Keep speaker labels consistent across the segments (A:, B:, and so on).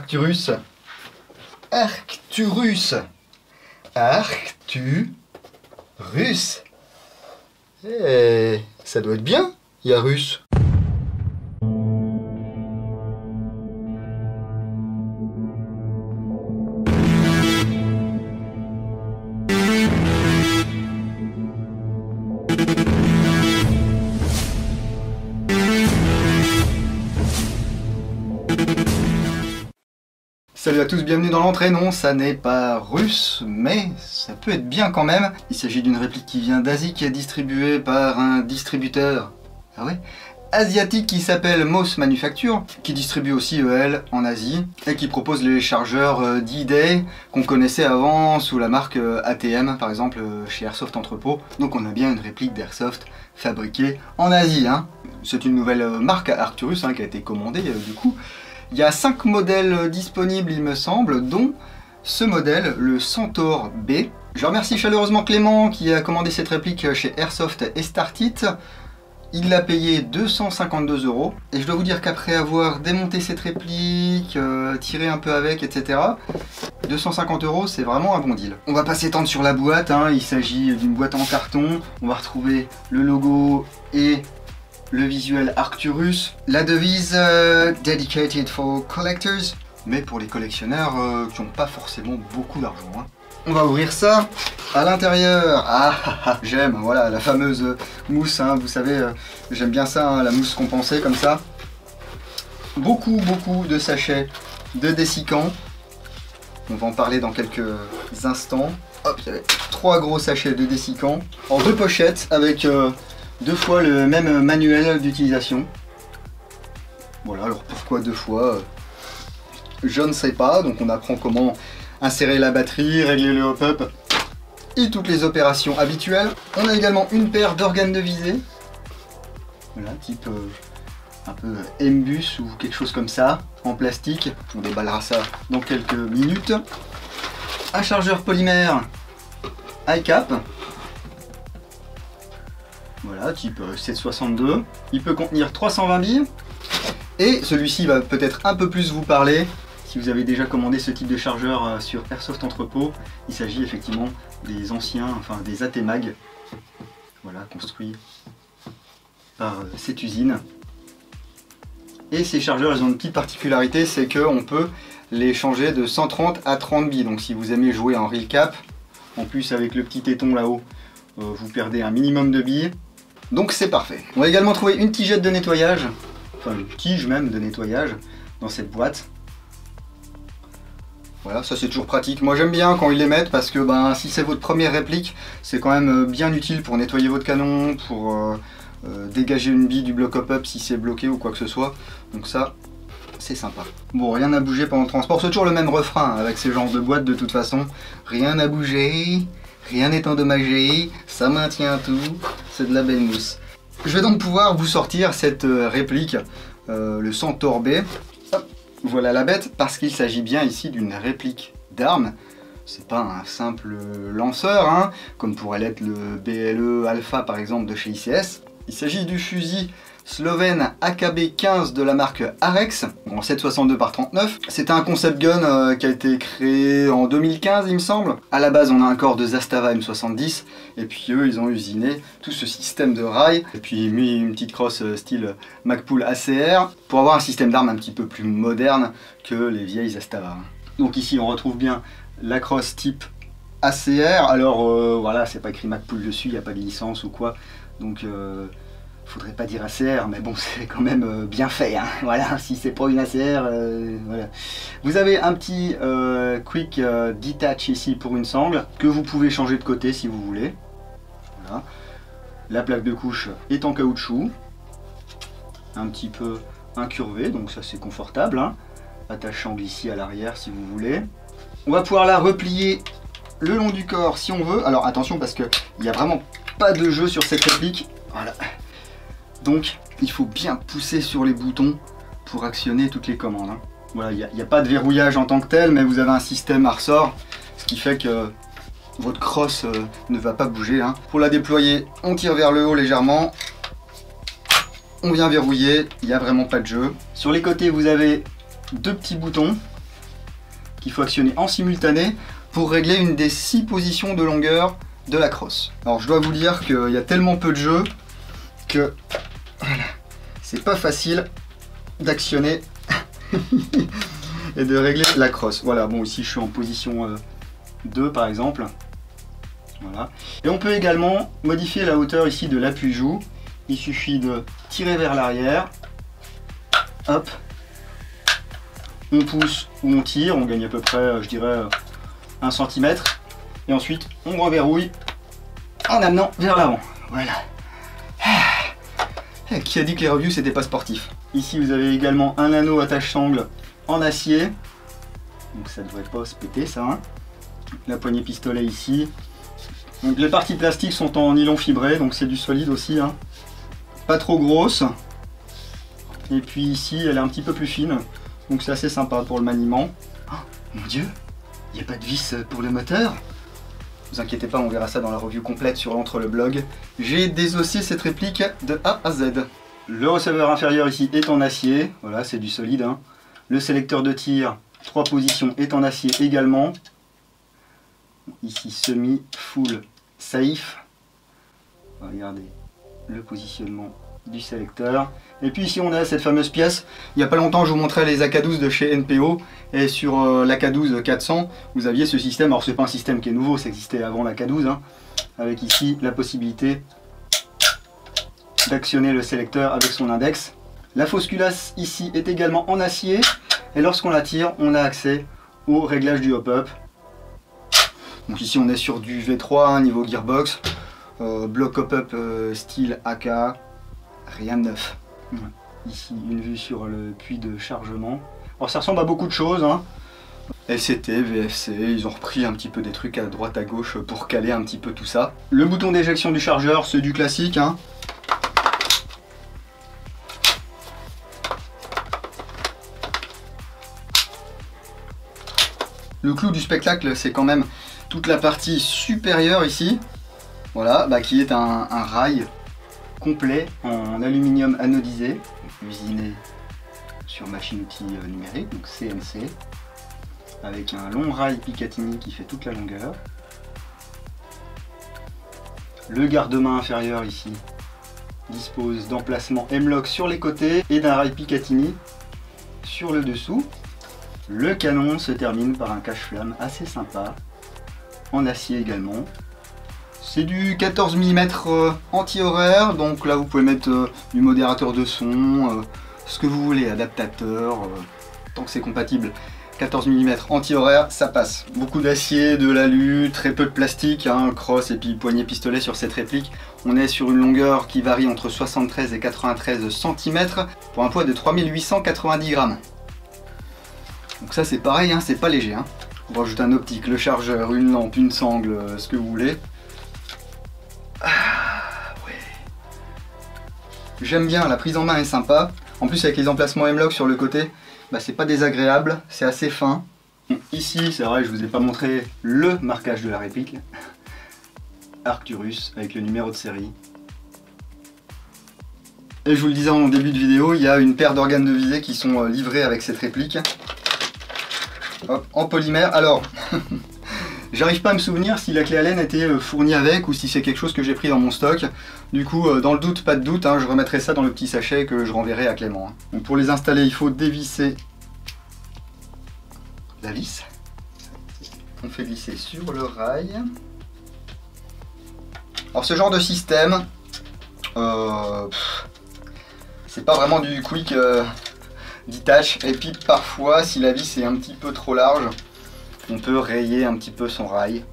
A: Arcturus. Arcturus. Arcturus. Eh, ça doit être bien, Yarus. Salut à tous, bienvenue dans l'entrée. Non, ça n'est pas russe, mais ça peut être bien quand même. Il s'agit d'une réplique qui vient d'Asie, qui est distribuée par un distributeur asiatique qui s'appelle MOS Manufacture, qui distribue aussi EL en Asie, et qui propose les chargeurs D-Day qu'on connaissait avant sous la marque ATM, par exemple chez Airsoft Entrepôt. Donc on a bien une réplique d'Airsoft fabriquée en Asie. C'est une nouvelle marque Arcturus qui a été commandée du coup. Il y a 5 modèles disponibles, il me semble, dont ce modèle, le Centaur B. Je remercie chaleureusement Clément qui a commandé cette réplique chez Airsoft et Startit. Il l'a payé 252 €. Et je dois vous dire qu'après avoir démonté cette réplique, tiré un peu avec, etc., 250 €, c'est vraiment un bon deal. On va pas s'étendre sur la boîte, il s'agit d'une boîte en carton. On va retrouver le logo et le visuel Arcturus, la devise Dedicated for Collectors, mais pour les collectionneurs qui n'ont pas forcément beaucoup d'argent. On va ouvrir ça. À l'intérieur, j'aime, voilà, la fameuse mousse, vous savez, j'aime bien ça, la mousse compensée comme ça. Beaucoup de sachets de dessicants. On va en parler dans quelques instants. Hop, il y avait 3 gros sachets de dessicants en 2 pochettes avec 2 fois le même manuel d'utilisation. Voilà, alors pourquoi 2 fois je ne sais pas. Donc on apprend comment insérer la batterie, régler le hop-up et toutes les opérations habituelles. On a également une paire d'organes de visée. Voilà, type un peu Mbus ou quelque chose comme ça, en plastique. On déballera ça dans quelques minutes. Un chargeur polymère iCap. Voilà, type 762. Il peut contenir 320 billes. Et celui-ci va peut-être un peu plus vous parler si vous avez déjà commandé ce type de chargeur sur Airsoft Entrepôt. Il s'agit effectivement des anciens, enfin des ATMAG. Voilà, construits par cette usine. Et ces chargeurs, ils ont une petite particularité, c'est qu'on peut les changer de 130 à 30 billes. Donc si vous aimez jouer en reel cap, en plus avec le petit téton là-haut, vous perdez un minimum de billes. Donc c'est parfait. On va également trouver une tigette de nettoyage, enfin une tige même de nettoyage dans cette boîte. Voilà, ça c'est toujours pratique. Moi j'aime bien quand ils les mettent parce que si c'est votre première réplique, c'est quand même bien utile pour nettoyer votre canon, pour dégager une bille du bloc hop-up si c'est bloqué ou quoi que ce soit. Donc ça, c'est sympa. Bon, rien n'a bougé pendant le transport. C'est toujours le même refrain avec ces genres de boîtes de toute façon. Rien n'a bougé. Rien n'est endommagé, ça maintient tout, c'est de la belle mousse. Je vais donc pouvoir vous sortir cette réplique, le Centaur B. Hop, voilà la bête, parce qu'il s'agit bien ici d'une réplique d'arme. C'est pas un simple lanceur, comme pourrait l'être le BLE Alpha par exemple de chez ICS. Il s'agit du fusil slovène AKB-15 de la marque Arex, en 7,62 par 39. C'était un concept gun qui a été créé en 2015 il me semble. À la base on a un corps de Zastava M70 et puis eux ils ont usiné tout ce système de rails et puis mis une petite crosse style Magpul ACR pour avoir un système d'armes un petit peu plus moderne que les vieilles Zastava. Donc ici on retrouve bien la crosse type ACR. Alors voilà, c'est pas écrit Magpul dessus, il n'y a pas de licence ou quoi, donc faudrait pas dire ACR, mais bon, c'est quand même bien fait, Voilà, si c'est pas une ACR, voilà. Vous avez un petit quick detach ici pour une sangle, que vous pouvez changer de côté si vous voulez. Voilà. La plaque de couche est en caoutchouc, un petit peu incurvée, donc ça c'est confortable, Attachable ici à l'arrière si vous voulez. On va pouvoir la replier le long du corps si on veut. Alors attention parce qu'il n'y a vraiment pas de jeu sur cette réplique. Voilà. Donc il faut bien pousser sur les boutons pour actionner toutes les commandes. Voilà, il n'y a pas de verrouillage en tant que tel, mais vous avez un système à ressort, ce qui fait que votre crosse ne va pas bouger. Pour la déployer, on tire vers le haut légèrement, on vient verrouiller, il n'y a vraiment pas de jeu. Sur les côtés, vous avez 2 petits boutons qu'il faut actionner en simultané pour régler une des 6 positions de longueur de la crosse. Alors je dois vous dire qu'il y a tellement peu de jeux que voilà, c'est pas facile d'actionner et de régler la crosse. Voilà, bon ici je suis en position 2 par exemple. Voilà. Et on peut également modifier la hauteur ici de l'appui-joue. Il suffit de tirer vers l'arrière. Hop. On pousse ou on tire, on gagne à peu près, je dirais, 1 cm. Et ensuite, on reverrouille en amenant vers l'avant. Voilà. Qui a dit que les reviews c'était pas sportif? Ici vous avez également un anneau attache-sangle en acier. Donc ça devrait pas se péter ça. Hein. La poignée pistolet ici. Donc les parties plastiques sont en nylon fibré, donc c'est du solide aussi. Hein. Pas trop grosse. Et puis ici elle est un petit peu plus fine. Donc c'est assez sympa pour le maniement. Oh mon dieu, il n'y a pas de vis pour le moteur. Ne vous inquiétez pas, on verra ça dans la review complète sur l'entre le blog. J'ai désossé cette réplique de A à Z. Le receveur inférieur ici est en acier, voilà c'est du solide. Hein. Le sélecteur de tir, 3 positions, est en acier également. Ici semi, full, safe. Regardez le positionnement du sélecteur. Et puis ici on a cette fameuse pièce. Il n'y a pas longtemps je vous montrais les AK-12 de chez NPO. Et sur l'AK-12 400 vous aviez ce système. Alors c'est pas un système qui est nouveau, ça existait avant l'AK-12 hein, avec ici la possibilité d'actionner le sélecteur avec son index. La fausse culasse ici est également en acier. Et lorsqu'on la tire on a accès au réglage du hop-up. Donc ici on est sur du V3 hein, niveau gearbox. Bloc hop-up style AK. Rien de neuf. Ici une vue sur le puits de chargement. Alors ça ressemble à beaucoup de choses. Hein. LCT, VFC, ils ont repris un petit peu des trucs à droite à gauche pour caler un petit peu tout ça. Le bouton d'éjection du chargeur, c'est du classique. Hein. Le clou du spectacle, c'est quand même toute la partie supérieure ici. Voilà, bah, qui est un rail complet en aluminium anodisé, usiné sur machine-outil numérique, donc CNC, avec un long rail Picatinny qui fait toute la longueur. Le garde-main inférieur ici dispose d'emplacements M-LOK sur les côtés et d'un rail Picatinny sur le dessous. Le canon se termine par un cache-flamme assez sympa, en acier également. C'est du 14 mm anti-horaire, donc là vous pouvez mettre du modérateur de son, ce que vous voulez, adaptateur, tant que c'est compatible. 14 mm anti-horaire, ça passe. Beaucoup d'acier, de l'alu, très peu de plastique, hein, crosse et puis poignée pistolet sur cette réplique. On est sur une longueur qui varie entre 73 et 93 cm pour un poids de 3890 grammes. Donc ça c'est pareil, hein, c'est pas léger. Hein. On rajoute un optique, le chargeur, une lampe, une sangle, ce que vous voulez. Ah ouais. J'aime bien, la prise en main est sympa. En plus avec les emplacements M-LOK sur le côté, bah, c'est pas désagréable, c'est assez fin. Ici, c'est vrai, je vous ai pas montré le marquage de la réplique. Arcturus avec le numéro de série. Et je vous le disais en début de vidéo, il y a une paire d'organes de visée qui sont livrés avec cette réplique. Hop, en polymère. Alors, j'arrive pas à me souvenir si la clé Allen était fournie avec ou si c'est quelque chose que j'ai pris dans mon stock. Du coup, dans le doute, pas de doute, hein, je remettrai ça dans le petit sachet que je renverrai à Clément. Hein. Donc pour les installer, il faut dévisser la vis. On fait glisser sur le rail. Alors ce genre de système, c'est pas vraiment du quick detach. Et puis parfois, si la vis est un petit peu trop large, on peut rayer un petit peu son rail.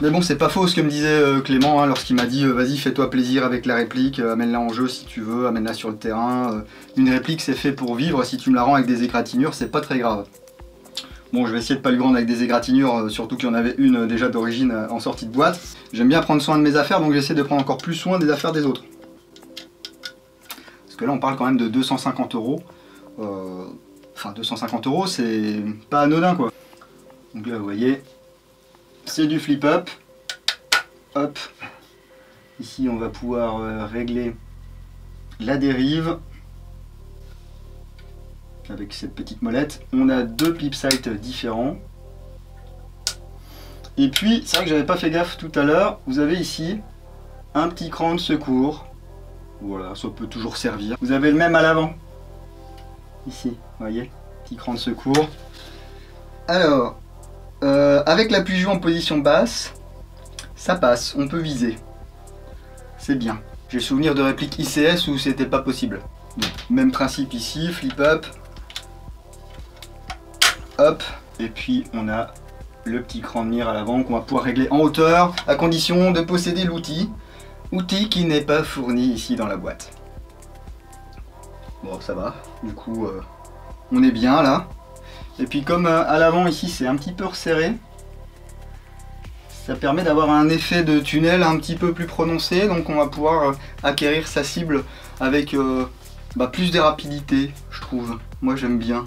A: Mais bon, c'est pas faux ce que me disait Clément hein, lorsqu'il m'a dit vas-y fais-toi plaisir avec la réplique, amène-la en jeu si tu veux, amène-la sur le terrain. Une réplique c'est fait pour vivre, si tu me la rends avec des égratignures c'est pas très grave. Bon, je vais essayer de pas lui rendre avec des égratignures, surtout qu'il y en avait une déjà d'origine en sortie de boîte. J'aime bien prendre soin de mes affaires, donc j'essaie de prendre encore plus soin des affaires des autres. Parce que là on parle quand même de 250 €. Enfin 250 €, c'est pas anodin quoi. Donc là vous voyez, c'est du flip-up. Hop. Ici on va pouvoir régler la dérive. Avec cette petite molette. On a deux pip sights différents. Et puis, c'est vrai que j'avais pas fait gaffe tout à l'heure, vous avez ici un petit cran de secours. Voilà, ça peut toujours servir. Vous avez le même à l'avant. Ici, vous voyez, petit cran de secours. Alors, avec l'appui-joue en position basse, ça passe, on peut viser. C'est bien. J'ai souvenir de répliques ICS où c'était pas possible. Donc, même principe ici, flip up. Hop, et puis on a le petit cran de mire à l'avant qu'on va pouvoir régler en hauteur, à condition de posséder l'outil. Outil qui n'est pas fourni ici dans la boîte. Bon, ça va, du coup, on est bien là. Et puis comme à l'avant ici c'est un petit peu resserré, ça permet d'avoir un effet de tunnel un petit peu plus prononcé, donc on va pouvoir acquérir sa cible avec plus de rapidité, je trouve. Moi j'aime bien.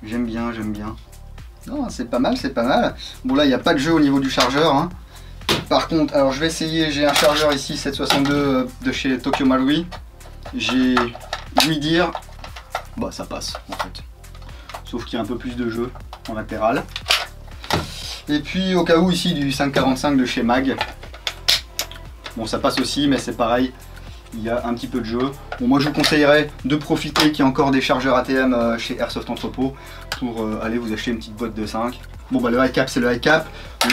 A: J'aime bien. Non, c'est pas mal, c'est pas mal. Bon là il n'y a pas de jeu au niveau du chargeur, hein. Par contre, alors je vais essayer, j'ai un chargeur ici 762 de chez Tokyo Marui. J'ai ouï dire, bah ça passe en fait. Sauf qu'il y a un peu plus de jeu en latéral. Et puis au cas où ici du 545 de chez Mag. Bon ça passe aussi mais c'est pareil, il y a un petit peu de jeu. Bon moi je vous conseillerais de profiter qu'il y a encore des chargeurs ATM chez Airsoft Entrepôt pour aller vous acheter une petite boîte de 5. Bon bah le high cap c'est le high cap.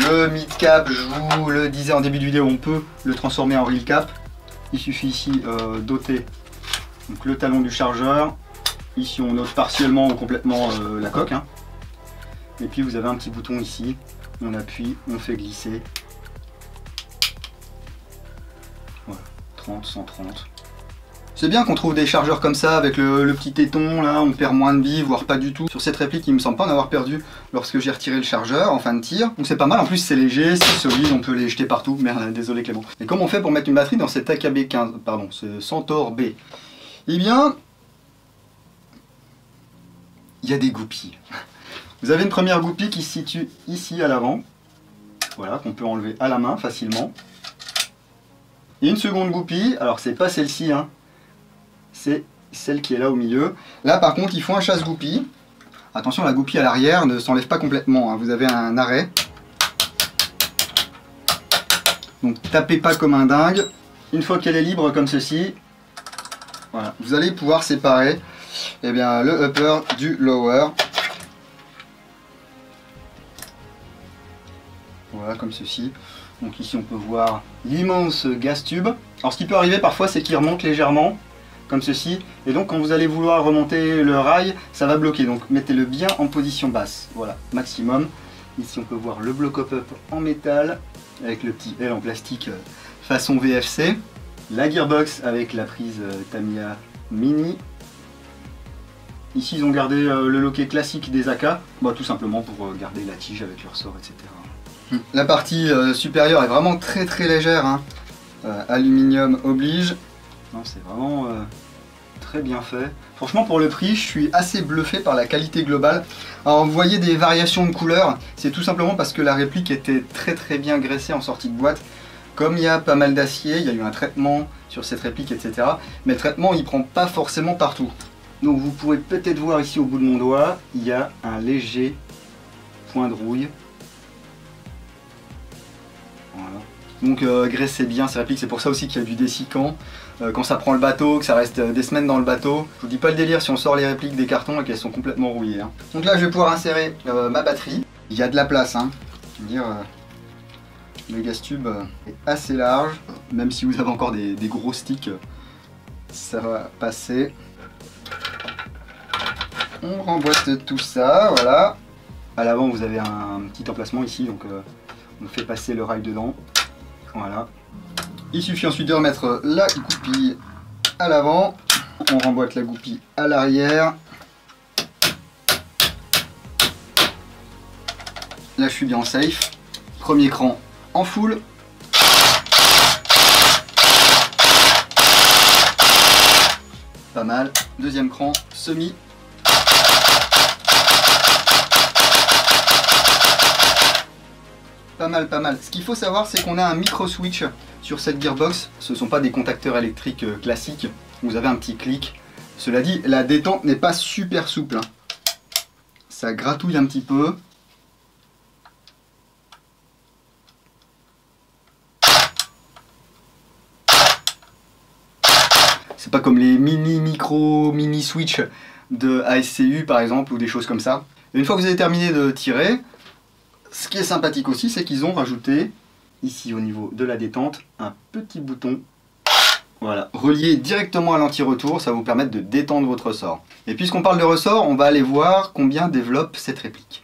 A: Le mid cap, je vous le disais en début de vidéo, on peut le transformer en real cap. Il suffit ici d'ôter donc, le talon du chargeur. Ici on ôte partiellement ou complètement la coque, hein. Et puis vous avez un petit bouton ici, on appuie, on fait glisser. Voilà, 30, 130. C'est bien qu'on trouve des chargeurs comme ça avec le petit téton, là on perd moins de vie, voire pas du tout. Sur cette réplique il me semble pas en avoir perdu lorsque j'ai retiré le chargeur en fin de tir. Donc c'est pas mal, en plus c'est léger, c'est solide, on peut les jeter partout. Merde, désolé Clément. Et comment on fait pour mettre une batterie dans cet AKB15, pardon, ce Centaur B? Eh bien, il y a des goupilles. Vous avez une première goupille qui se situe ici à l'avant. Voilà, qu'on peut enlever à la main facilement. Et une seconde goupille, alors c'est pas celle-ci, hein. C'est celle qui est là au milieu. Là par contre il faut un chasse-goupille. Attention, la goupille à l'arrière ne s'enlève pas complètement, hein. Vous avez un arrêt. Donc tapez pas comme un dingue. Une fois qu'elle est libre comme ceci, voilà, vous allez pouvoir séparer le upper du lower. Voilà, comme ceci. Donc ici on peut voir l'immense gaz tube. Alors ce qui peut arriver parfois c'est qu'il remonte légèrement, comme ceci. Et donc quand vous allez vouloir remonter le rail, ça va bloquer. Donc mettez-le bien en position basse. Voilà, maximum. Ici on peut voir le bloc up en métal, avec le petit L en plastique façon VFC. La gearbox avec la prise Tamiya Mini. Ici ils ont gardé le loquet classique des AK, tout simplement pour garder la tige avec leur ressort, etc. La partie supérieure est vraiment très légère, hein. Aluminium oblige. Non, c'est vraiment très bien fait. Franchement pour le prix, je suis assez bluffé par la qualité globale. Alors vous voyez des variations de couleurs, c'est tout simplement parce que la réplique était très bien graissée en sortie de boîte. Comme il y a pas mal d'acier, il y a eu un traitement sur cette réplique, etc. Mais le traitement il prend pas forcément partout. Donc vous pourrez peut-être voir ici au bout de mon doigt, il y a un léger point de rouille. Voilà. Donc graissez bien ces répliques, c'est pour ça aussi qu'il y a du dessicant. Quand ça prend le bateau, que ça reste des semaines dans le bateau. Je vous dis pas le délire si on sort les répliques des cartons et qu'elles sont complètement rouillées, hein. Donc là je vais pouvoir insérer ma batterie. Il y a de la place, hein. Je veux dire, le gaz tube est assez large. Même si vous avez encore des gros sticks, ça va passer. On remboîte tout ça, voilà. À l'avant vous avez un petit emplacement ici, donc on fait passer le rail dedans. Voilà. Il suffit ensuite de remettre la goupille à l'avant. On remboîte la goupille à l'arrière. Là je suis bien safe. Premier cran en full. Pas mal. Deuxième cran semi. Pas mal, pas mal. Ce qu'il faut savoir, c'est qu'on a un micro switch sur cette gearbox. Ce ne sont pas des contacteurs électriques classiques. Vous avez un petit clic. Cela dit, la détente n'est pas super souple, hein. Ça gratouille un petit peu. C'est pas comme les mini switch de ASCU par exemple ou des choses comme ça. Et une fois que vous avez terminé de tirer, ce qui est sympathique aussi, c'est qu'ils ont rajouté ici au niveau de la détente un petit bouton. Voilà, relié directement à l'anti-retour, ça va vous permettre de détendre votre ressort. Et puisqu'on parle de ressort, on va aller voir combien développe cette réplique.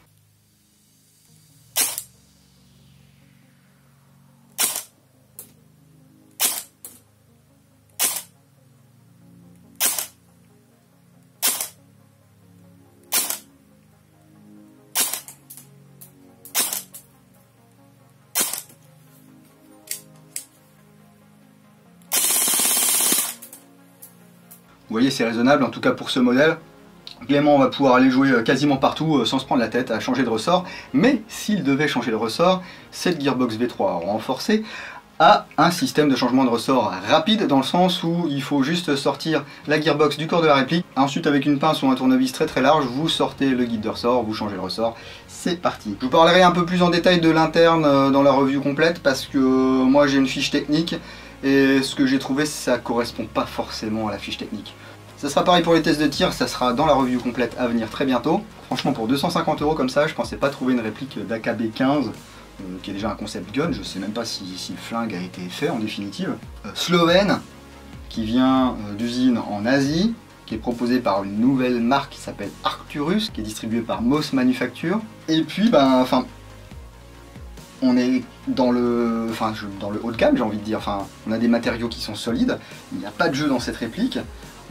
A: Vous voyez, c'est raisonnable, en tout cas pour ce modèle. Clément va pouvoir aller jouer quasiment partout sans se prendre la tête à changer de ressort. Mais s'il devait changer de ressort, cette Gearbox V3 renforcée a un système de changement de ressort rapide, dans le sens où il faut juste sortir la Gearbox du corps de la réplique. Ensuite, avec une pince ou un tournevis très large, vous sortez le guide de ressort, vous changez le ressort. C'est parti. Je vous parlerai un peu plus en détail de l'interne dans la review complète, parce que moi j'ai une fiche technique. Et ce que j'ai trouvé, ça correspond pas forcément à la fiche technique. Ça sera pareil pour les tests de tir, ça sera dans la review complète à venir très bientôt. Franchement, pour 250 € comme ça, je pensais pas trouver une réplique d'AKB 15, qui est déjà un concept gun. Je sais même pas si le flingue a été fait en définitive. Slovène, qui vient d'usine en Asie, qui est proposé par une nouvelle marque qui s'appelle Arcturus, qui est distribuée par Moss Manufacture. Et puis, on est dans le haut de gamme, j'ai envie de dire. On a des matériaux qui sont solides, il n'y a pas de jeu dans cette réplique.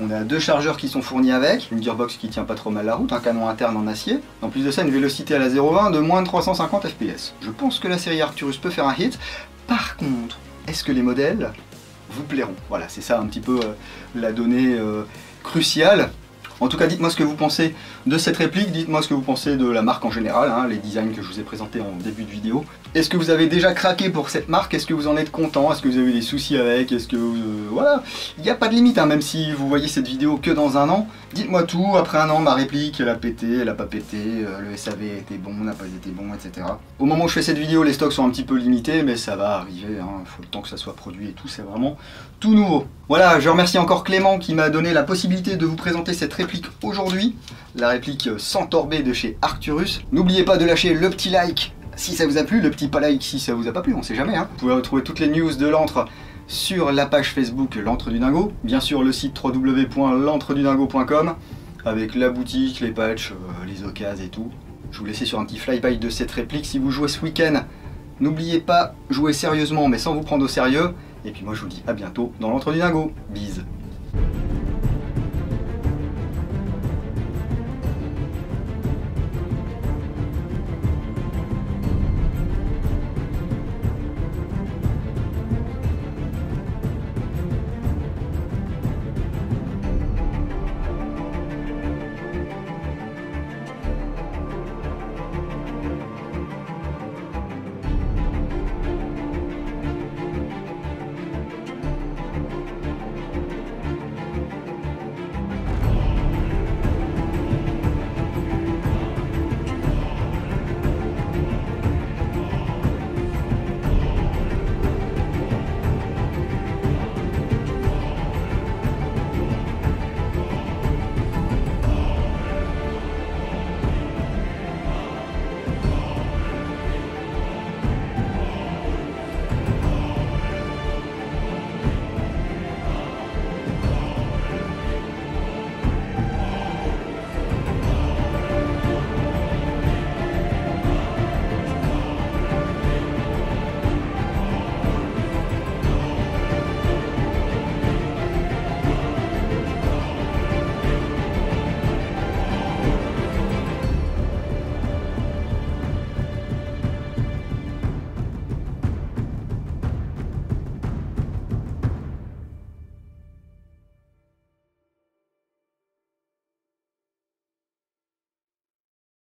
A: On a 2 chargeurs qui sont fournis avec, une gearbox qui tient pas trop mal la route, un canon interne en acier. En plus de ça, une vélocité à la 0,20 de moins de 350 fps. Je pense que la série Arcturus peut faire un hit. Par contre, est-ce que les modèles vous plairont? Voilà, c'est ça un petit peu la donnée cruciale. En tout cas, dites-moi ce que vous pensez de cette réplique, dites-moi ce que vous pensez de la marque en général, les designs que je vous ai présentés en début de vidéo. Est-ce que vous avez déjà craqué pour cette marque? Est-ce que vous en êtes content? Est-ce que vous avez des soucis avec? Est-ce que... voilà, il n'y a pas de limite, même si vous voyez cette vidéo que dans un an. Dites-moi tout, après un an, ma réplique, elle a pété, elle a pas pété, le SAV était bon, n'a pas été bon, etc. Au moment où je fais cette vidéo, les stocks sont un petit peu limités, mais ça va arriver, il faut le temps que ça soit produit et tout, c'est vraiment tout nouveau. Voilà, je remercie encore Clément qui m'a donné la possibilité de vous présenter cette réplique aujourd'hui, la réplique Centaur B de chez Arcturus. N'oubliez pas de lâcher le petit like si ça vous a plu, le petit pas like si ça vous a pas plu, on sait jamais. Vous pouvez retrouver toutes les news de l'antre sur la page Facebook L'Antre du Dingo, bien sûr le site www.l'antredudingo.com avec la boutique, les patchs, les occasions et tout. Je vous laisse sur un petit flyby de cette réplique. Si vous jouez ce week-end, n'oubliez pas, jouez sérieusement mais sans vous prendre au sérieux. Et puis moi je vous dis à bientôt dans l'Antre du Dingo. Bise.